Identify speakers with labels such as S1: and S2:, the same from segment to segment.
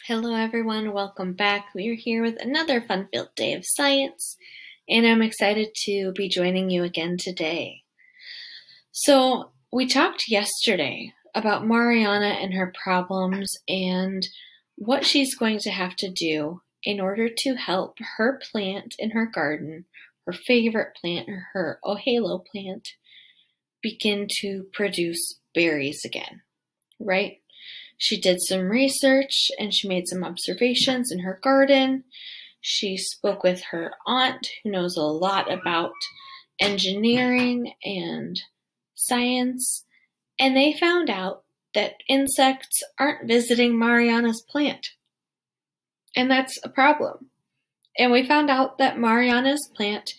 S1: Hello everyone, welcome back. We are here with another fun-filled day of science, and I'm excited to be joining you again today. So, we talked yesterday about Mariana and her problems and what she's going to have to do in order to help her plant in her garden, her favorite plant, her ohelo plant, begin to produce berries again, right? She did some research and she made some observations in her garden. She spoke with her aunt, who knows a lot about engineering and science, and they found out that insects aren't visiting Mariana's plant. And that's a problem. And we found out that Mariana's plant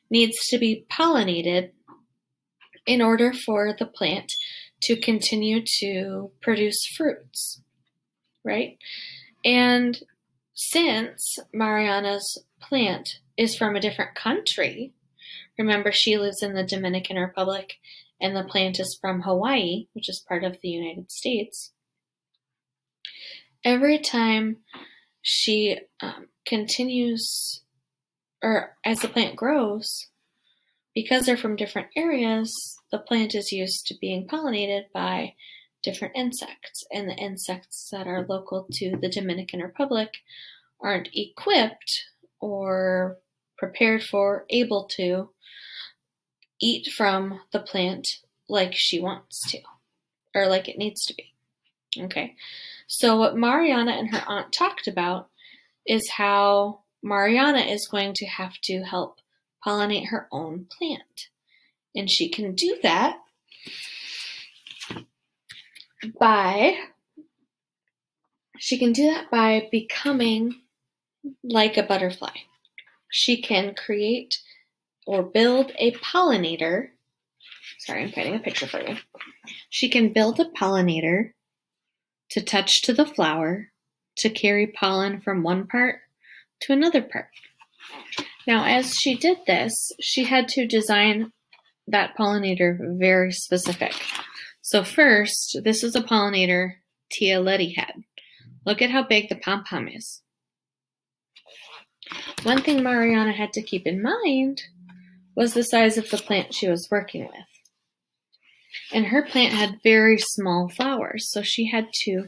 S1: needs to be pollinated in order for the plant to continue to produce fruits, right? And since Mariana's plant is from a different country, remember she lives in the Dominican Republic and the plant is from Hawaii, which is part of the United States, every time she continues, or as the plant grows, because they're from different areas, the plant is used to being pollinated by different insects, and the insects that are local to the Dominican Republic aren't equipped or prepared for, able to eat from the plant like she wants to, or like it needs to be. Okay, so what Mariana and her aunt talked about is how Mariana is going to have to help pollinate her own plant. And she can do that by becoming like a butterfly. She can create or build a pollinator. Sorry, I'm painting a picture for you. She can build a pollinator to touch to the flower to carry pollen from one part to another part. Now, as she did this, she had to design that pollinator very specific. So first, this is a pollinator Tia Letty had. Look at how big the pom-pom is. One thing Mariana had to keep in mind was the size of the plant she was working with. And her plant had very small flowers, so she had to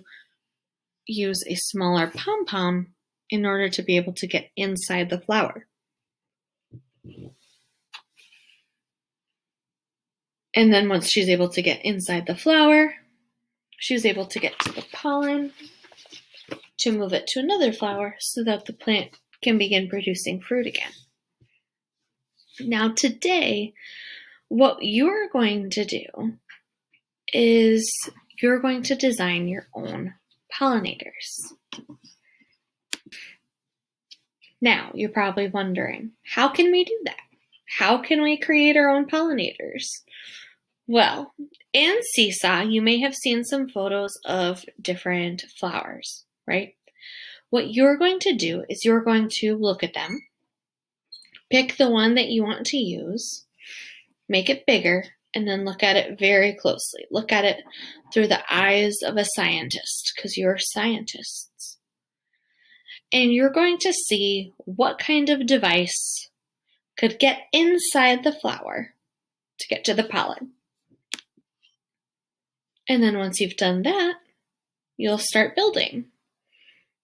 S1: use a smaller pom-pom in order to be able to get inside the flower. And then once she's able to get inside the flower, she was able to get to the pollen to move it to another flower so that the plant can begin producing fruit again. Now today, what you're going to do is you're going to design your own pollinators. Now, you're probably wondering, how can we do that? How can we create our own pollinators? Well, in Seesaw, you may have seen some photos of different flowers, right? What you're going to do is you're going to look at them, pick the one that you want to use, make it bigger, and then look at it very closely. Look at it through the eyes of a scientist, because you're scientists. And you're going to see what kind of device could get inside the flower to get to the pollen. And then once you've done that, you'll start building.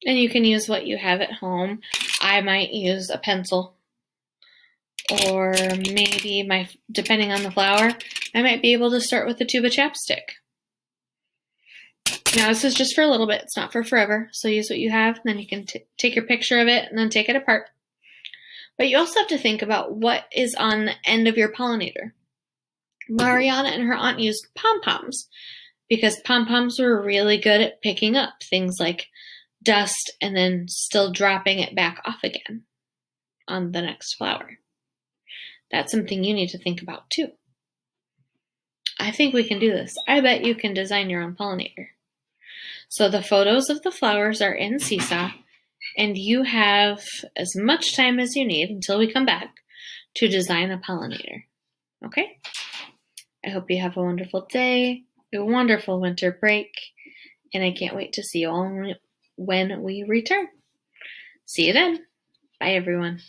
S1: And you can use what you have at home. I might use a pencil, or maybe depending on the flower, I might be able to start with a tube of chapstick. Now this is just for a little bit, it's not for forever, so use what you have, and then you can take your picture of it and then take it apart. But you also have to think about what is on the end of your pollinator. Mariana and her aunt used pom-poms because pom-poms were really good at picking up things like dust and then still dropping it back off again on the next flower. That's something you need to think about too. I think we can do this. I bet you can design your own pollinator. So the photos of the flowers are in Seesaw, and you have as much time as you need until we come back to design a pollinator. Okay? I hope you have a wonderful day, a wonderful winter break, and I can't wait to see you all when we return. See you then. Bye, everyone.